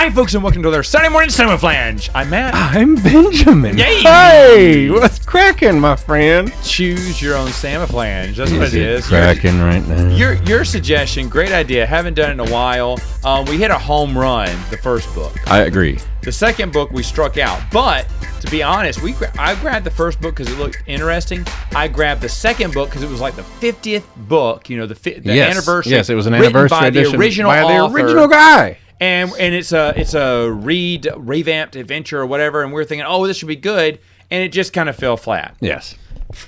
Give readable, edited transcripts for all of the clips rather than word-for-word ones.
Hi, folks, and welcome to another Sunday morning Samoflange. I'm Matt. I'm Benjamin. Yay! Hey, what's cracking, my friend? Choose your own Samoflange. That's what it is. Cracking right now. Your suggestion, great idea. Haven't done it in a while. We hit a home run, the first book. I agree. The second book we struck out. But to be honest, I grabbed the first book because it looked interesting. I grabbed the second book because it was like the 50th book. You know, the anniversary. Yes, it was an anniversary edition the original by author. the original guy. And it's a revamped adventure or whatever, and we're thinking, oh, this should be good, and it just kind of fell flat. Yes.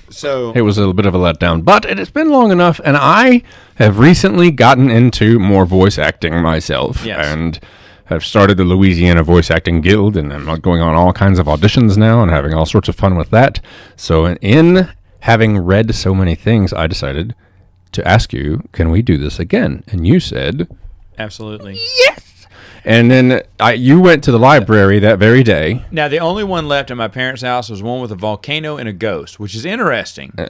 So it was a little bit of a letdown, but it has been long enough, and I have recently gotten into more voice acting myself, and have started the Louisiana Voice Acting Guild, and I'm going on all kinds of auditions now and having all sorts of fun with that. So in having read so many things, I decided to ask you, can we do this again? And you said... Absolutely. Yes! And then you went to the library that very day. Now, the only one left at my parents' house was one with a volcano and a ghost, which is interesting. Instantly,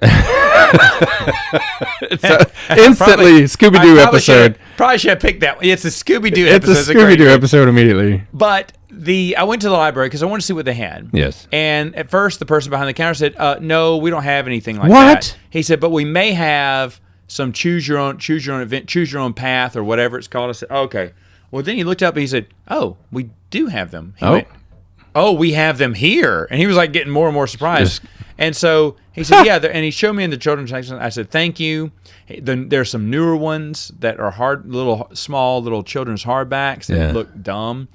Scooby-Doo episode. Probably should have picked that one. It's a Scooby-Doo episode. It's a Scooby-Doo episode immediately. But I went to the library because I wanted to see what they had. Yes. And at first, the person behind the counter said, no, we don't have anything like that. What? He said, but we may have some choose your own event, choose your own path, or whatever it's called. I said, okay. Well, then he looked up and he said, oh, we do have them. He went, oh, we have them here. And he was like getting more and more surprised. And so he said, yeah, and he showed me in the children's section. I said, thank you. There's some newer ones that are small little children's hardbacks that look dumb.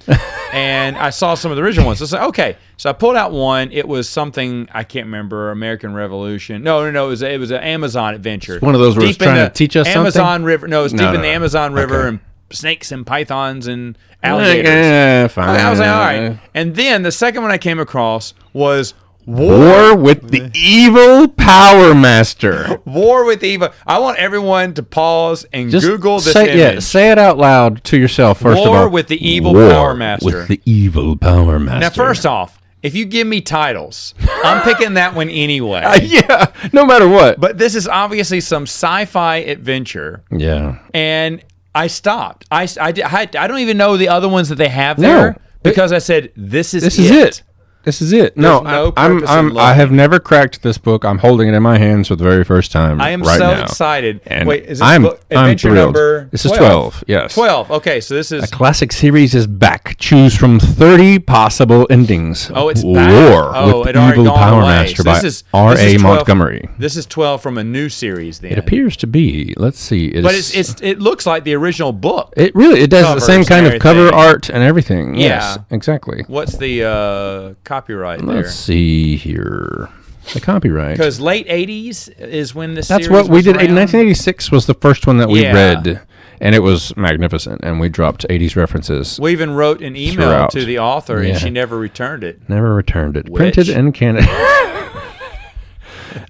And I saw some of the original ones. So I said, okay. So I pulled out one. It was something, I can't remember, American Revolution. No. It was an Amazon adventure. It's one of those where it's trying to teach us Amazon River. No, it's deep in the Amazon River and snakes and pythons and alligators. Yeah, fine. I was like, all right. And then the second one I came across was War with the Evil Power Master. War with the Evil. I want everyone to pause and Google this image. Yeah, say it out loud to yourself first of all. War with the Evil Power Master. With the Evil Power Master. Now, first off, if you give me titles, I'm picking that one anyway. Yeah, no matter what. But this is obviously some sci-fi adventure. Yeah. And I stopped. I don't even know the other ones that they have there because I said, this is it. This is it. I have never cracked this book. I'm holding it in my hands for the very first time. I am right so now. excited. And wait, is this adventure thrilled. Number? This is 12. Yes. 12. Okay, so this is a classic series is back. Choose from 30 possible endings. Oh, it's War back. with the Evil Power Master by R.A. Montgomery. This is 12 from a new series. Then it appears to be. Let's see. But it looks like the original book. It does the same kind of cover art and everything. Yeah, yes, exactly. What's the copyright there? Let's see here. The copyright. Because late 80s is when this That's series what we was did. around. 1986 was the first one that we read, and it was magnificent, and we dropped 80s references. We even wrote an email to the author, and she never returned it. Never returned it. Printed in Canada.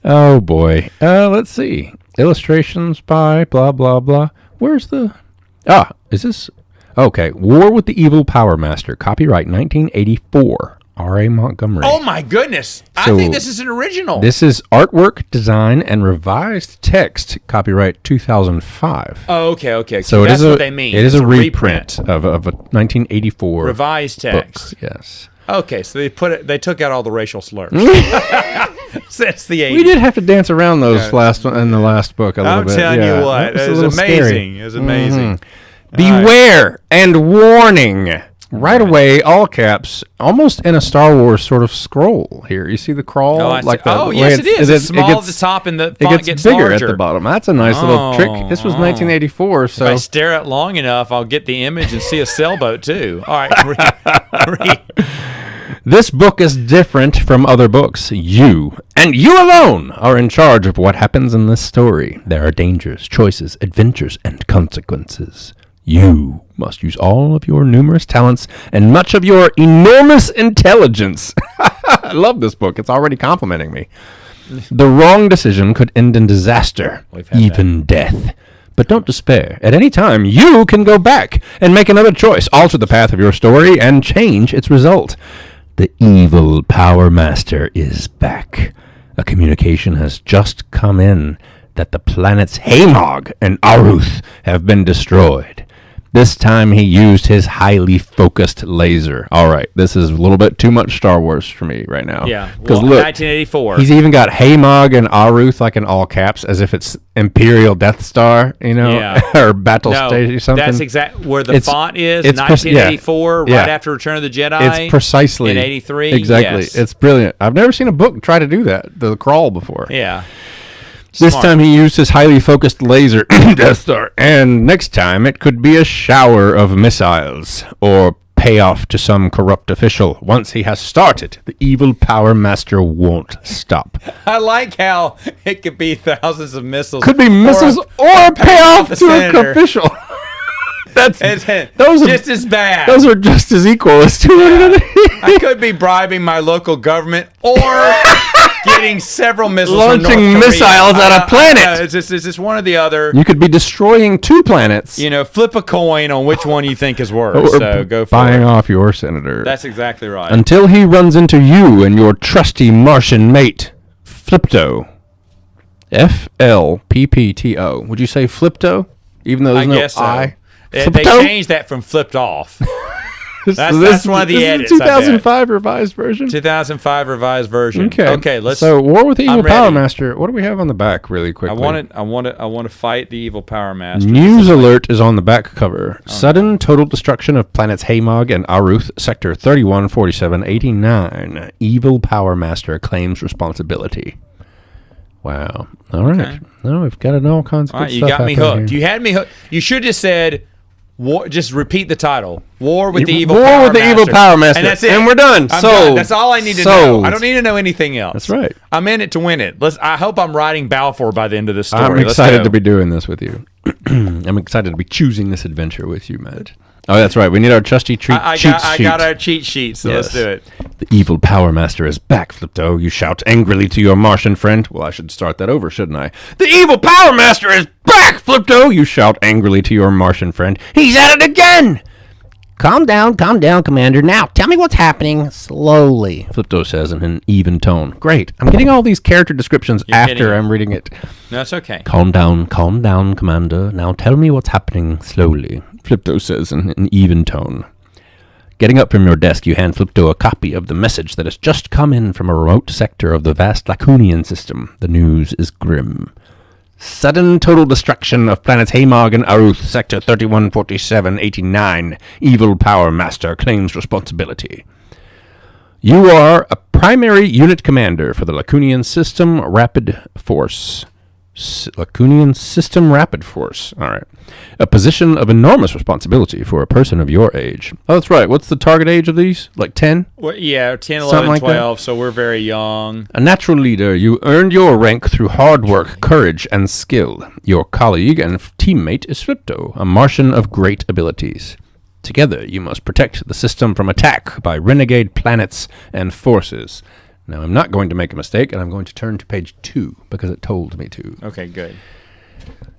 Oh, boy. Let's see. Illustrations by blah, blah, blah. Where's the... is this... Okay. War with the Evil Power Master. Copyright 1984. R.A. Montgomery. Oh, my goodness. I think this is an original. This is artwork, design, and revised text. Copyright 2005. Oh, okay. So that's what they mean. It is a reprint of a 1984 revised text. Book. Yes. Okay, so they took out all the racial slurs. Since the 80s. We did have to dance around those in the last book a little bit. I'm telling you what. It was amazing. It was amazing. Mm-hmm. Beware and warning. Right away, all caps, almost in a Star Wars sort of scroll here. You see the crawl? Yes, it is. It's small at the top and the font gets bigger larger. at the bottom. That's a nice little trick. This was 1984, so... If I stare at it long enough, I'll get the image and see a sailboat, too. All right, read. This book is different from other books. You, and you alone, are in charge of what happens in this story. There are dangers, choices, adventures, and consequences. You must use all of your numerous talents and much of your enormous intelligence. I love this book. It's already complimenting me. The wrong decision could end in disaster, even death. But don't despair. At any time, you can go back and make another choice, alter the path of your story, and change its result. The Evil Power Master is back. A communication has just come in that the planets Hamog and Aruth have been destroyed. This time he used his highly focused laser. All right, this is a little bit too much Star Wars for me right now. Yeah, because look, 1984. He's even got Haymog and Aruth like in all caps, as if it's Imperial Death Star, or Battle Station or something. That's exactly where the font is. It's 1984, right after Return of the Jedi. It's precisely in 83. Exactly, yes. It's brilliant. I've never seen a book try to do that, the crawl before. Yeah. This time he used his highly focused laser Death Star, and next time it could be a shower of missiles or payoff to some corrupt official. Once he has started, the evil Power Master won't stop. I like how it could be thousands of missiles. Could be missiles or a payoff to an official. Those are just as bad. Those are just as equal as 200. I could be bribing my local government or getting several missiles launching from North Korea. missiles at a planet. It's just one or the other. You could be destroying 2 planets. Flip a coin on which one you think is worse. Or so go for buying it. off your senator. That's exactly right. Until he runs into you and your trusty Martian mate, Flipto. F-L-P-P-T-O. Would you say Flipto? Even though there's no guess so. I? They Flipto? changed that from flipped off. That's one of the edits. This is 2005 revised version? 2005 revised version. Okay, let's. So, War with the Evil Power ready. Master. What do we have on the back, really quickly? I want to fight the evil Power Master. News alert is on the back cover. Sudden total destruction of planets Haymog and Aruth, Sector 314789. Evil Power Master claims responsibility. Wow. All right. Okay. No, we've got all kinds of All right, good you stuff got me happening hooked. here. You had me hooked. You should have said, War, just repeat the title. War with the Evil War Power with the Master. Evil Power Master. And that's it. And we're done. I'm Sold. done. That's all I need to Sold. know. I don't need to know anything else. That's right. I'm in it to win it. I hope I'm riding Balfour by the end of this story. I'm Let's excited go. to be doing this with you. I'm excited to be choosing this adventure with you, Matt. Oh, that's right. We need our trusty cheat sheet. I got our cheat sheet, so let's do it. The evil Power Master is back, Flipto. You shout angrily to your Martian friend. Well, I should start that over, shouldn't I? The evil Power Master is back, Flipto. You shout angrily to your Martian friend. He's at it again. Calm down, Commander. Now, tell me what's happening slowly, Flipto says in an even tone. Great. I'm getting all these character descriptions after I'm reading it. No, it's okay. Calm down, Commander. Now tell me what's happening slowly, Flipto says in an even tone. Getting up from your desk, you hand Flipto a copy of the message that has just come in from a remote sector of the vast Lacunian system. The news is grim. Sudden total destruction of planets Haymog and Aruth, Sector 314789. Evil Power Master claims responsibility. You are a primary unit commander for the Lacunian System Rapid Force. Lacunian System Rapid Force. All right. A position of enormous responsibility for a person of your age. Oh, that's right. What's the target age of these? Like 10? Well, yeah, 10, 11, Something like 12, so we're very young. A natural leader, you earned your rank through hard work, courage, and skill. Your colleague and teammate is Flipto, a Martian of great abilities. Together, you must protect the system from attack by renegade planets and forces. Now, I'm not going to make a mistake, and I'm going to turn to page 2, because it told me to. Okay, good.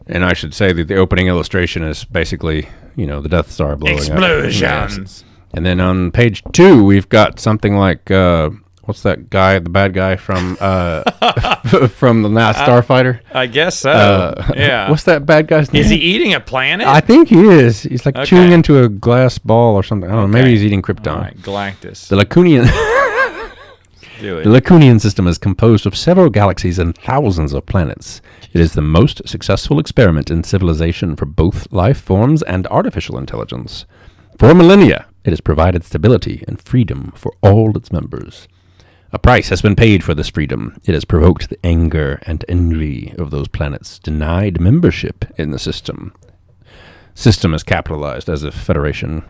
And I should say that the opening illustration is basically, the Death Star blowing up. Explosions. And then on page 2, we've got something like, what's that guy, the bad guy from from the last Starfighter? I guess so. Yeah. What's that bad guy's name? Is he eating a planet? I think he is. He's like Okay. chewing into a glass ball or something. I don't know. Maybe he's eating Krypton. All right, Galactus. The Lacunian... Do it. The Lacunian system is composed of several galaxies and thousands of planets. It is the most successful experiment in civilization for both life forms and artificial intelligence. For millennia, it has provided stability and freedom for all its members. A price has been paid for this freedom. It has provoked the anger and envy of those planets denied membership in the system. System is capitalized as a federation.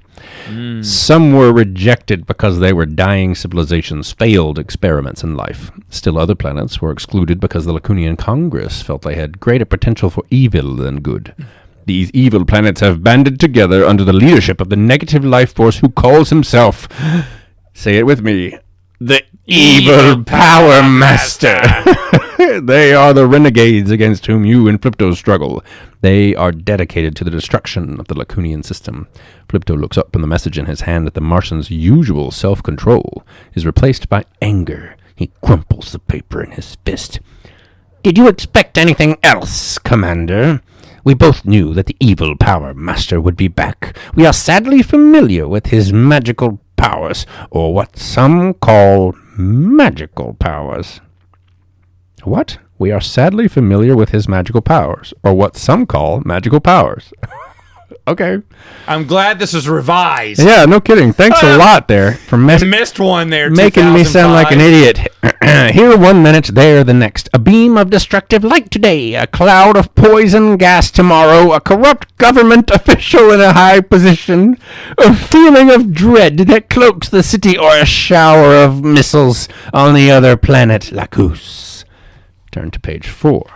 Some were rejected because they were dying civilizations' failed experiments in life. Still other planets were excluded because the Lacunian Congress felt they had greater potential for evil than good. These evil planets have banded together under the leadership of the negative life force who calls himself, say it with me, the Evil Power Master. They are the renegades against whom you and Flipto struggle. They are dedicated to the destruction of the Lacunian system. Flipto looks up and the message in his hand at the Martian's usual self-control is replaced by anger. He crumples the paper in his fist. Did you expect anything else, Commander? We both knew that the evil Power Master would be back. We are sadly familiar with his magical powers, or what some call magical powers. What? We are sadly familiar with his magical powers, or what some call magical powers. Okay. I'm glad this is revised. Yeah, no kidding. Thanks a lot there for missed one there. making me sound like an idiot. Here 1 minute, there the next. A beam of destructive light today, a cloud of poison gas tomorrow, a corrupt government official in a high position, a feeling of dread that cloaks the city, or a shower of missiles on the other planet, Lacus. Turn to page 4.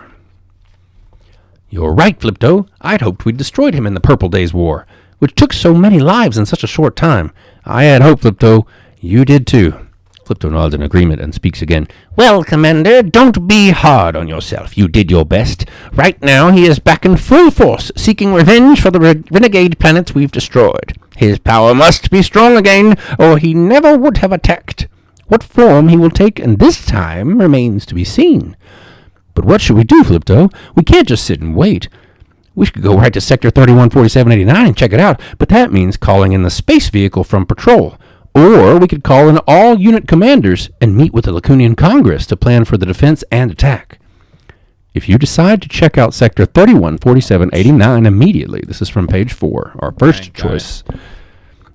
You're right, Flipto. I'd hoped we'd destroyed him in the Purple Days War, which took so many lives in such a short time. I had hope, Flipto. You did too. Flipto nods in agreement and speaks again. Well, Commander, don't be hard on yourself. You did your best. Right now he is back in full force, seeking revenge for the renegade planets we've destroyed. His power must be strong again, or he never would have attacked. What form he will take in this time remains to be seen. But what should we do, Flipto? We can't just sit and wait. We could go right to Sector 314789 and check it out, but that means calling in the space vehicle from patrol. Or we could call in all unit commanders and meet with the Lacunian Congress to plan for the defense and attack. If you decide to check out Sector 314789 immediately, this is from page 4, our first choice.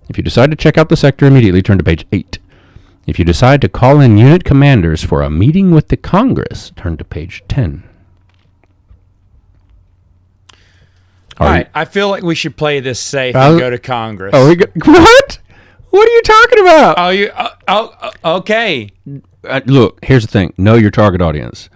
If you decide to check out the sector immediately, turn to page 8. If you decide to call in unit commanders for a meeting with the Congress, turn to page 10. All right, I feel like we should play this safe and go to Congress. Oh, what? What are you talking about? Oh, okay. Look, here's the thing. Know your target audience.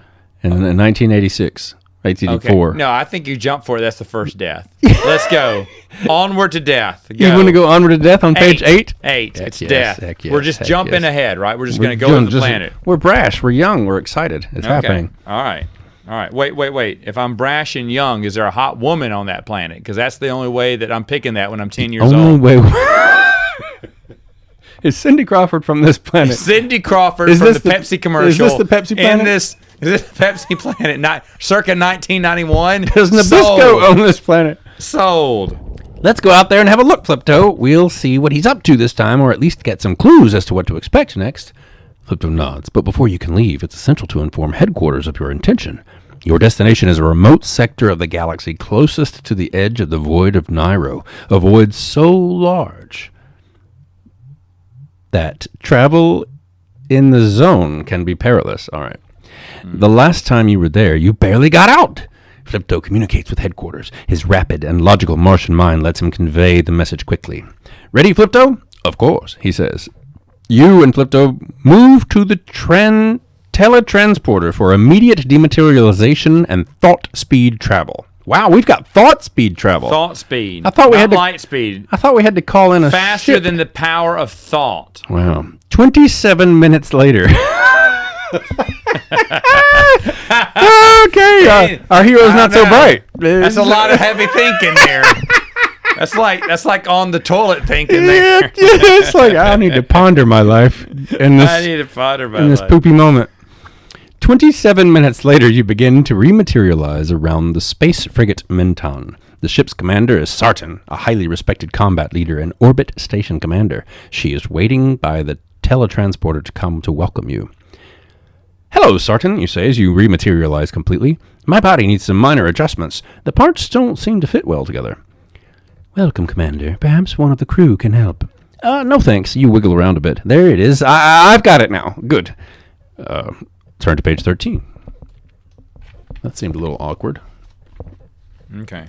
In 1986, 1884. Okay. No, I think you jump for it. That's the first death. Let's go. Onward to death. Go. You want to go onward to death on page 8? 8. Heck it's yes, death. Heck yes, we're just jumping ahead, right? We're just going to go with the planet. We're brash. We're young. We're excited. It's happening. All right. Wait. If I'm brash and young, is there a hot woman on that planet? Because that's the only way that I'm picking that when I'm 10 years old. Is Cindy Crawford from this planet? Cindy Crawford from the Pepsi commercial. Is this the Pepsi planet? Is this Pepsi planet? Circa 1991? Does Nabisco own this planet? Sold. Let's go out there and have a look, Flipto. We'll see what he's up to this time, or at least get some clues as to what to expect next. Flipto nods, but before you can leave, it's essential to inform headquarters of your intention. Your destination is a remote sector of the galaxy closest to the edge of the void of Nairo, a void so large that travel in the zone can be perilous. All right. The last time you were there, you barely got out. Flipto communicates with headquarters. His rapid and logical Martian mind lets him convey the message quickly. Ready, Flipto? Of course, he says. You and Flipto move to the teletransporter for immediate dematerialization and thought speed travel. Wow, we've got thought speed travel. Thought speed. I thought we had to, light speed. I thought we had to call in a faster ship. than the power of thought. Wow. 27 minutes later. Okay, our hero's not so bright. That's a lot of heavy thinking there. That's like on the toilet thinking there. Yeah, it's like I need to ponder my life in this poopy moment. 27 minutes later, you begin to rematerialize around the space frigate Menton. The ship's commander is Sartan, a highly respected combat leader and orbit station commander. She is waiting by the teletransporter to come to welcome you. Hello, Sartan, you say as you rematerialize completely. My body needs some minor adjustments. The parts don't seem to fit well together. Welcome, Commander. Perhaps one of the crew can help. No thanks. You wiggle around a bit. There it is. I've got it now. Good. Turn to page 13. That seemed a little awkward. Okay.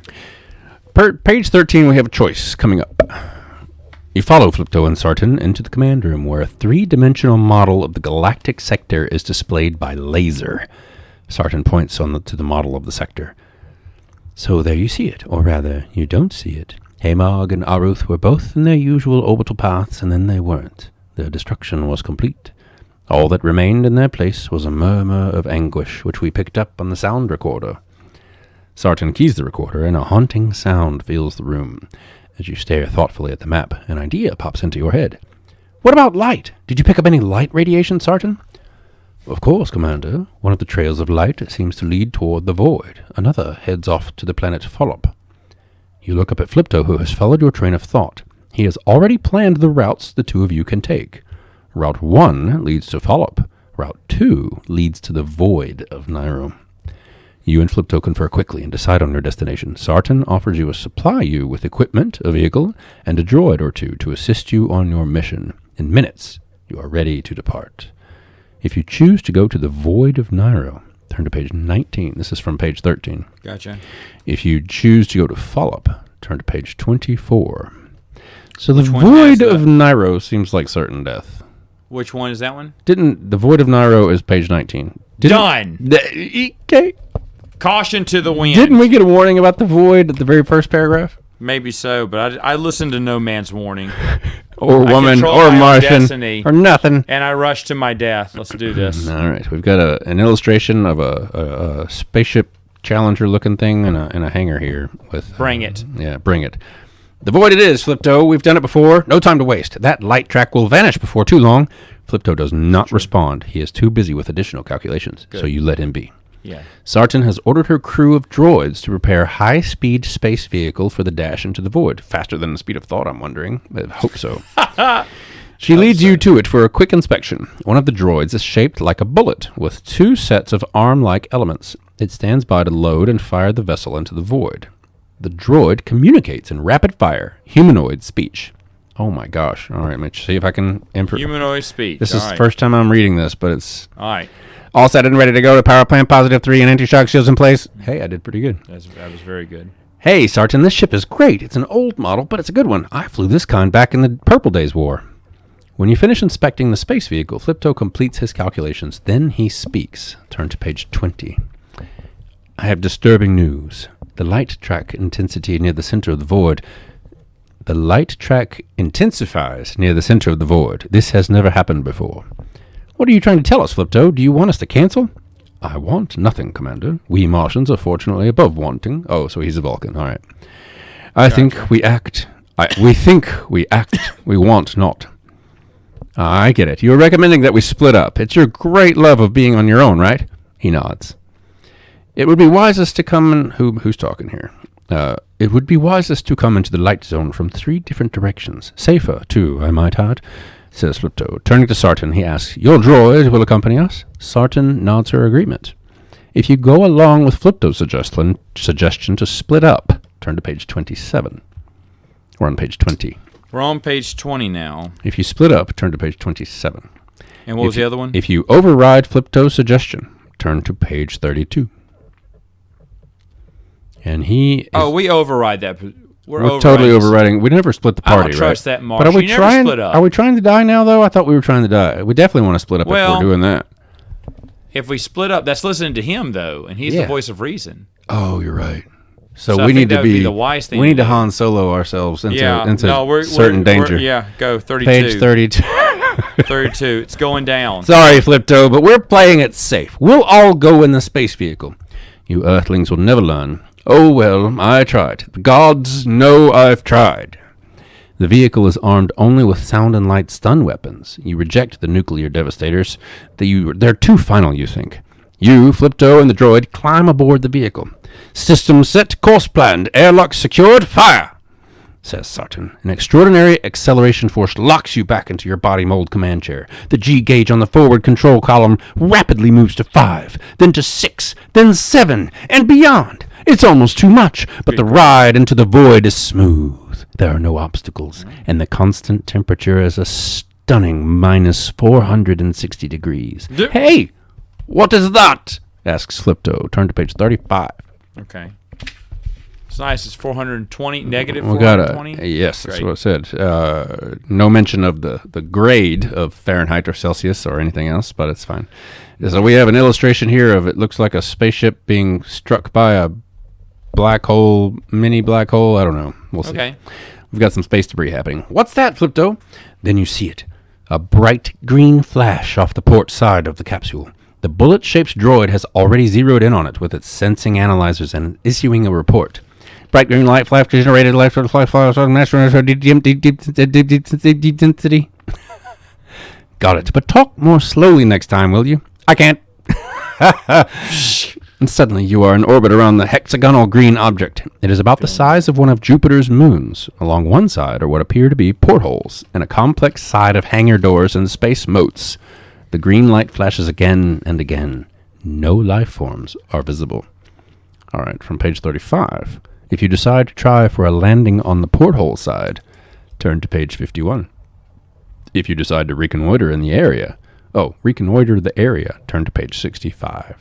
Page 13, we have a choice coming up. You follow Flipto and Sartan into the command room, where a three-dimensional model of the galactic sector is displayed by laser. Sartan points to the model of the sector. So there you see it, or rather, you don't see it. Hamog and Aruth were both in their usual orbital paths, and then they weren't. Their destruction was complete. All that remained in their place was a murmur of anguish, which we picked up on the sound recorder. Sartan keys the recorder, and a haunting sound fills the room. As you stare thoughtfully at the map, an idea pops into your head. What about light? Did you pick up any light radiation, Sartan? Of course, Commander. One of the trails of light seems to lead toward the void. Another heads off to the planet Follop. You look up at Flipto, who has followed your train of thought. He has already planned the routes the two of you can take. Route 1 leads to Follop. Route 2 leads to the void of Nairo. You and Flipto confer quickly and decide on your destination. Sartan offers you to supply you with equipment, a vehicle, and a droid or two to assist you on your mission. In minutes, you are ready to depart. If you choose to go to the void of Nairo, turn to page 19. This is from page 13. Gotcha. If you choose to go to Follop, turn to page 24. So Which the one void has of Nairo seems like certain death. Which one is that one? Didn't the void of Nairo is page 19? Done. Okay. Caution to the wind. Didn't we get a warning about the void at the very first paragraph? Maybe so, but I listened to no man's warning. Or I woman, control or my own Martian, destiny. or nothing. And I rushed to my death. Let's do this. All right, we've got an illustration of a spaceship Challenger-looking thing and a hangar here with. Bring it. Yeah, bring it. The void it is, Flipto. We've done it before. No time to waste. That light track will vanish before too long. Flipto does not respond. He is too busy with additional calculations, so you let him be. Yeah. Sartan has ordered her crew of droids to prepare a high-speed space vehicle for the dash into the void. Faster than the speed of thought, I'm wondering. I hope so. She leads you to it for a quick inspection. One of the droids is shaped like a bullet, with two sets of arm-like elements. It stands by to load and fire the vessel into the void. The droid communicates in rapid-fire, humanoid speech. Oh my gosh. All right, Mitch, see if I can improve. Humanoid speech. This is the first time I'm reading this, but it's... All right. All set and ready to go to power plant positive 3 and anti-shock shields in place. Hey, I did pretty good. That was very good. Hey, Sartan, this ship is great. It's an old model, but it's a good one. I flew this kind back in the Purple Days War. When you finish inspecting the space vehicle, Flipto completes his calculations. Then he speaks. Turn to page 20. I have disturbing news. The light track intensity near the center of the void. The light track intensifies near the center of the void. This has never happened before. What are you trying to tell us, Flipto? Do you want us to cancel? I want nothing, Commander. We Martians are fortunately above wanting. Oh, so he's a Vulcan. All right. I think we act. We think we act. We want not. I get it. You're recommending that we split up. It's your great love of being on your own, right? He nods. It would be wisest to come in... Who's talking here? It would be wisest to come into the light zone from 3 different directions. Safer, too, I might add, says Flipto. Turning to Sartan, he asks, Your droid will accompany us? Sartan nods her agreement. If you go along with Flipto's suggestion to split up, turn to page 27. We're on page 20. We're on page 20 now. If you split up, turn to page 27. And what was the other one? If you override Flipto's suggestion, turn to page 32. And he is... Oh, we override that. We're totally overriding. We never split the party, I don't trust right? that Martian. But are we You never trying? split up. Are we trying to die now, though? I thought we were trying to die. We definitely want to split up if we're doing that. If we split up, that's listening to him, though, and he's the voice of reason. Oh, you're right. So I we think need that to would be the wise thing We to need to do. Han Solo ourselves into we're certain danger. Go 32. Page 32. 32. It's going down. Sorry, Flipto, but we're playing it safe. We'll all go in the space vehicle. You Earthlings will never learn. Oh, well, I tried. The gods know I've tried. The vehicle is armed only with sound and light stun weapons. You reject the nuclear devastators. They're too final, you think. You, Flipto, and the droid climb aboard the vehicle. System set, course planned, airlock secured, fire! Says Sartan. An extraordinary acceleration force locks you back into your body mold command chair. The G gauge on the forward control column rapidly moves to 5, then to 6, then 7, and beyond. It's almost too much, but the ride into the void is smooth. There are no obstacles, and the constant temperature is a stunning minus 460 degrees. Hey, what is that? Asks Flipto. Turn to page 35. Okay. It's nice. It's 420, negative We 420. Yes, that's what it said. No mention of the grade of Fahrenheit or Celsius or anything else, but it's fine. So we have an illustration here of it looks like a spaceship being struck by a black hole, mini black hole. I don't know. We'll see. Okay. We've got some space debris happening. What's that, Flipto? Then you see it. A bright green flash off the port side of the capsule. The bullet-shaped droid has already zeroed in on it with its sensing analyzers and issuing a report. Bright green light flash generated light density. Got it. But talk more slowly next time, will you? I can't. And suddenly you are in orbit around the hexagonal green object. It is about the size of one of Jupiter's moons. Along one side are what appear to be portholes and a complex side of hangar doors and space moats. The green light flashes again and again. No life forms are visible. All right, from page 35. If you decide to try for a landing on the porthole side, turn to page 51. If you decide to reconnoiter the area, turn to page 65.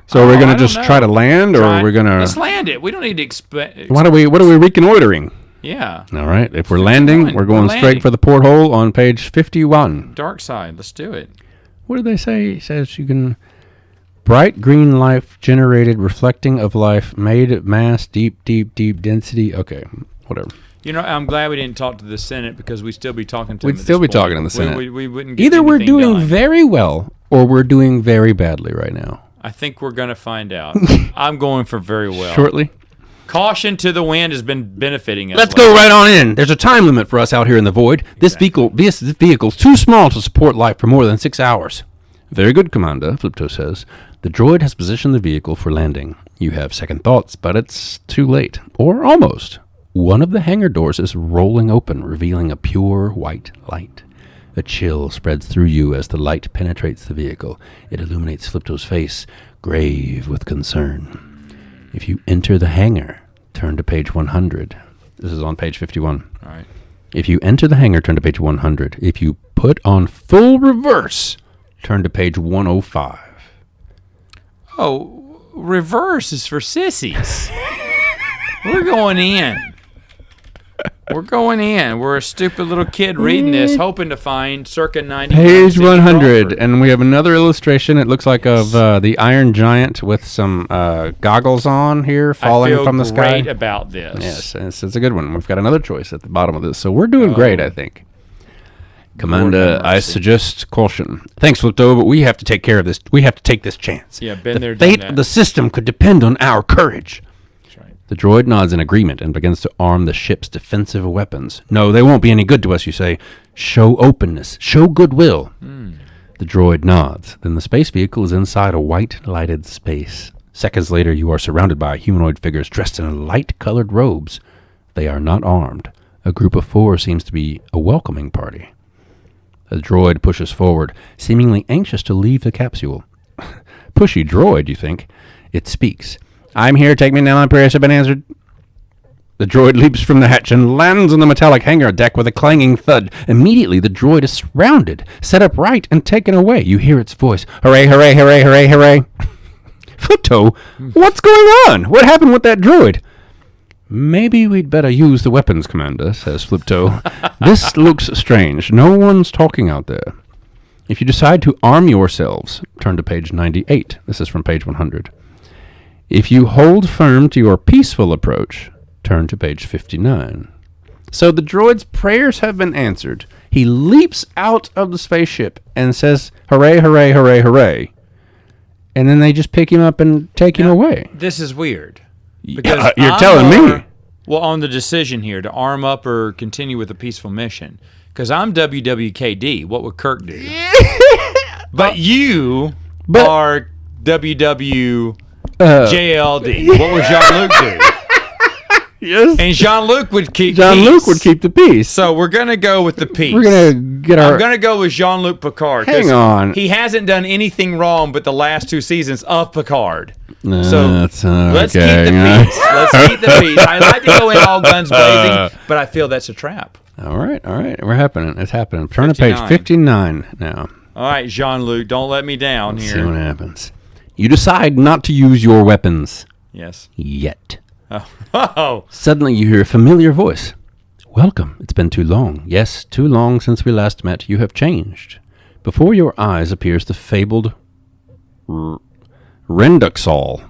So we're going to just try to land, or we're going to... Let's land it. We don't need to expect... What are we reconnoitering? Yeah. All right. If we're landing, we're going straight for the porthole on page 51. Dark side. Let's do it. What did they say? It says you can... Bright green life generated, reflecting of life, made of mass, deep density. Okay, whatever. You know, I'm glad we didn't talk to the Senate because we'd still be talking to them. We'd still be talking to the Senate. We wouldn't get Either we're anything doing done. very well or we're doing very badly right now. I think we're going to find out. I'm going for very well. Shortly. Caution to the wind has been benefiting us. Let's go right on in. There's a time limit for us out here in the void. Exactly. This vehicle's too small to support life for more than 6 hours. Very good, Commander, Flipto says. The droid has positioned the vehicle for landing. You have second thoughts, but it's too late. Or almost. One of the hangar doors is rolling open, revealing a pure white light. A chill spreads through you as the light penetrates the vehicle. It illuminates Flipto's face, grave with concern. If you enter the hangar, turn to page 100. This is on page 51. All right. If you enter the hangar, turn to page 100. If you put on full reverse, turn to page 105. Oh, reverse is for sissies. We're going in. We're going in. We're a stupid little kid reading this, hoping to find circa 90. Page 100, and we have another illustration. It looks like of the Iron Giant with some goggles on here, falling from the sky. I feel great about this. Yes, it's a good one. We've got another choice at the bottom of this, so we're doing great, I think. Commander, I suggest caution. Thanks, Flipto, but we have to take care of this. We have to take this chance. Yeah, been there, done that. The fate of the system could depend on our courage. That's right. The droid nods in agreement and begins to arm the ship's defensive weapons. No, they won't be any good to us, you say. Show openness. Show goodwill. The droid nods. Then the space vehicle is inside a white lighted space. Seconds later, you are surrounded by humanoid figures dressed in light-colored robes. They are not armed. A group of 4 seems to be a welcoming party. The droid pushes forward, seemingly anxious to leave the capsule. Pushy droid, you think? It speaks. I'm here, take me now, my prayers have been answered. The droid leaps from the hatch and lands on the metallic hangar deck with a clanging thud. Immediately, the droid is surrounded, set upright, and taken away. You hear its voice. Hooray, hooray, hooray, hooray, hooray. Flipto, what's going on? What happened with that droid? Maybe we'd better use the weapons, Commander, says Flipto. This looks strange. No one's talking out there. If you decide to arm yourselves, turn to page 98. This is from page 100. If you hold firm to your peaceful approach, turn to page 59. So the droid's prayers have been answered. He leaps out of the spaceship and says, hooray, hooray, hooray, hooray. And then they just pick him up and take him away. This is weird. Because you're telling me. Well, on the decision here to arm up or continue with a peaceful mission. Because I'm WWKD. What would Kirk do? But you are WWJLD. What would Jean-Luc do? Yes. And Jean-Luc would keep Jean-Luc would keep the peace. So we're going to go with the peace. We're going to get our... I'm going to go with Jean-Luc Picard. Hang on. He hasn't done anything wrong but the last 2 seasons of Picard. So let's keep the peace. Let's keep the peace. I like to go in all guns blazing, but I feel that's a trap. All right. We're happening. It's happening. Turn to page 59 now. All right, Jean-Luc, don't let me down Let's here. see what happens. You decide not to use your weapons. Yes. Yet. Oh. Suddenly you hear a familiar voice. Welcome. It's been too long. Yes, too long since we last met. You have changed. Before your eyes appears the fabled Renduxol.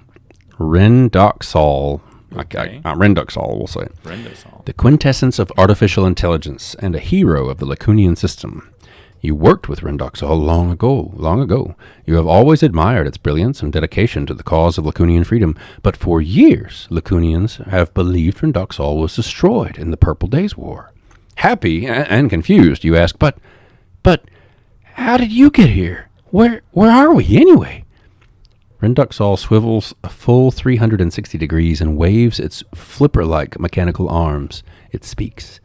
Okay. Renduxol, we'll say. Renduxol. The quintessence of artificial intelligence and a hero of the Lacunian system. You worked with Renduxol long ago. You have always admired its brilliance and dedication to the cause of Lacunian freedom, but for years, Lacunians have believed Renduxol was destroyed in the Purple Days War. Happy and confused, you ask, but how did you get here? Where are we, anyway? Renduxol swivels a full 360 degrees and waves its flipper-like mechanical arms. It speaks.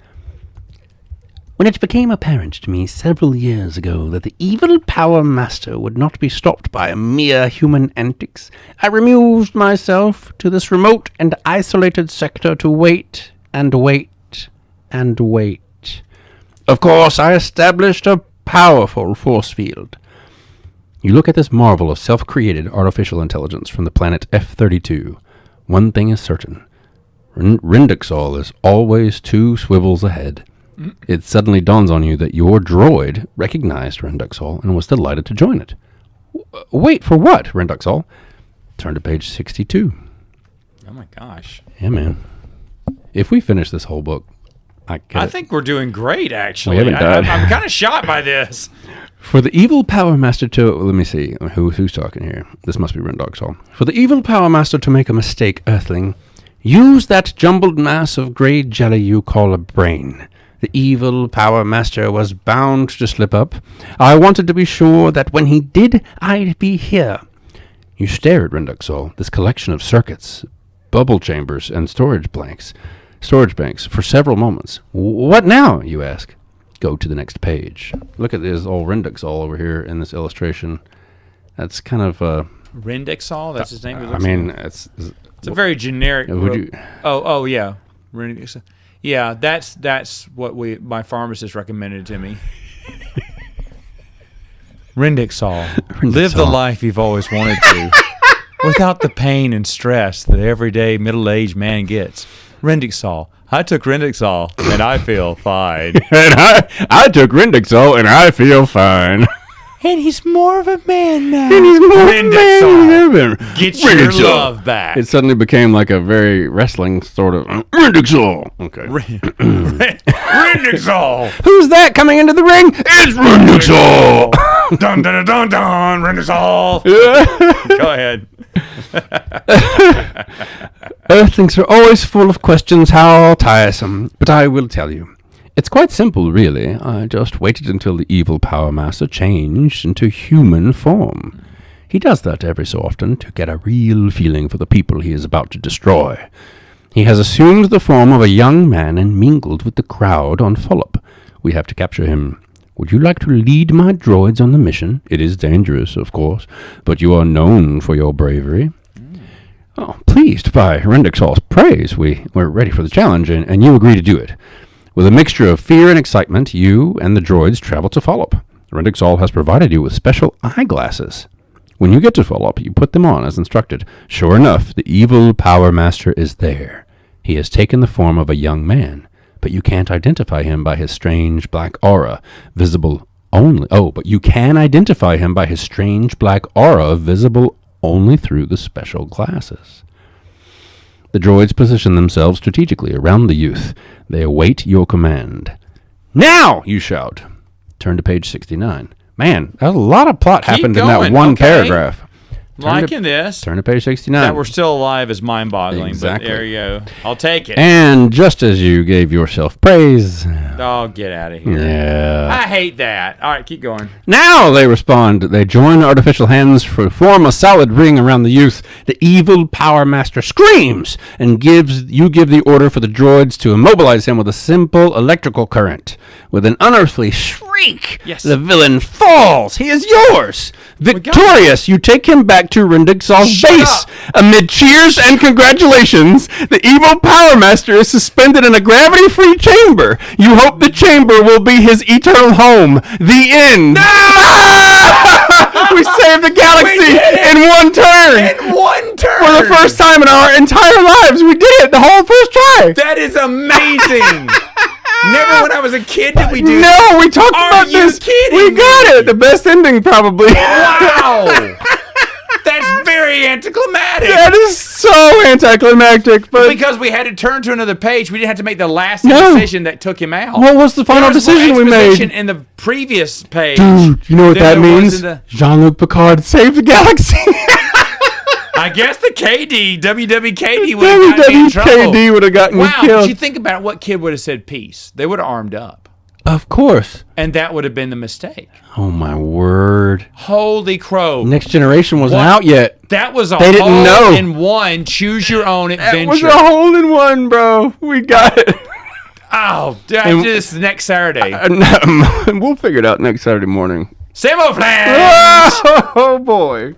When it became apparent to me several years ago that the evil Power Master would not be stopped by mere human antics, I removed myself to this remote and isolated sector to wait and wait and wait. Of course, I established a powerful force field. You look at this marvel of self-created artificial intelligence from the planet F-32. One thing is certain. Renduxol is always 2 swivels ahead. It suddenly dawns on you that your droid recognized Renduxol and was delighted to join it. Wait, for what, Renduxol? Turn to page 62. Oh my gosh. Yeah, man. If we finish this whole book, I think we're doing great, actually. We haven't died. I'm kind of shocked by this. For the evil Power Master to... Let me see. Who's talking here? This must be Renduxol. For the evil Power Master to make a mistake, Earthling, use that jumbled mass of gray jelly you call a brain. The evil Power Master was bound to slip up. I wanted to be sure that when he did, I'd be here. You stare at Renduxol, this collection of circuits, bubble chambers, and storage banks, for several moments. What now, you ask? Go to the next page. Look at this old Renduxol over here in this illustration. That's kind of... Renduxol? That's his name? I mean, it's a very generic... Would you... Oh, yeah. Renduxol. Yeah, that's what my pharmacist recommended to me. Renduxol. Live the life you've always wanted to, without the pain and stress that everyday middle-aged man gets. Renduxol. I took Renduxol, and I feel fine. And I took Renduxol, and I feel fine. And he's more of a man now. And he's more Renduxol. Get your love back. It suddenly became like a very wrestling sort of Renduxol. Okay. Renduxol. Who's that coming into the ring? It's Renduxol. Dun dun dun dun. Renduxol. Go ahead. Earthlings are always full of questions, how tiresome. But I will tell you. It's quite simple, really. I just waited until the evil Power Master changed into human form. He does that every so often to get a real feeling for the people he is about to destroy. He has assumed the form of a young man and mingled with the crowd on Follop. We have to capture him. Would you like to lead my droids on the mission? It is dangerous, of course, but you are known for your bravery. Oh, pleased by Renduxol's praise, we're ready for the challenge, and you agree to do it. With a mixture of fear and excitement, you and the droids travel to Follop. Renduxol has provided you with special eyeglasses. When you get to Follop, you put them on as instructed. Sure enough, the evil Power Master is there. He has taken the form of a young man, but you can't identify him by his strange black aura, visible only... Oh, but you can identify him by his strange black aura, visible only through the special glasses. The droids position themselves strategically around the youth. They await your command. Now, you shout. Turn to page 69. Man, a lot of plot happened in that one paragraph. Liking this. Turn to page 69. That we're still alive is mind-boggling, Exactly. but there you go. I'll take it. And just as you gave yourself praise... Oh, get out of here. Yeah. I hate that. All right, keep going. Now, they respond. They join artificial hands to form a solid ring around the youth. The evil Power Master screams and you give the order for the droids to immobilize him with a simple electrical current. With an unearthly shriek, the villain falls. He is yours. Victorious, you take him back to Renduxol's base. Amid cheers and congratulations, the evil Power Master is suspended in a gravity-free chamber. You hope the chamber will be his eternal home. The end. No! We saved the galaxy in one turn. In one turn. For the first time in our entire lives, we did it the whole first try. That is amazing. Never when I was a kid did we do No, we talked about this. We got it. The best ending, probably. Wow. That's very anticlimactic. That is so anticlimactic. But because we had to turn to another page, we didn't have to make the last decision that took him out. What was the final decision we made? In the previous page. Dude, you know what that means? Jean-Luc Picard saved the galaxy. I guess the WWKD would have gotten me in trouble. WWKD would have gotten me killed. Did you think about what kid would have said peace? They would have armed up. Of course. And that would have been the mistake. Oh, my word. Holy crow. Next Generation wasn't out yet. That was a They didn't know. hole-in-one, choose-your-own adventure. That was a hole-in-one, bro. We got it. Oh, I do this next Saturday. We'll figure it out next Saturday morning. Samoflange! Oh, boy.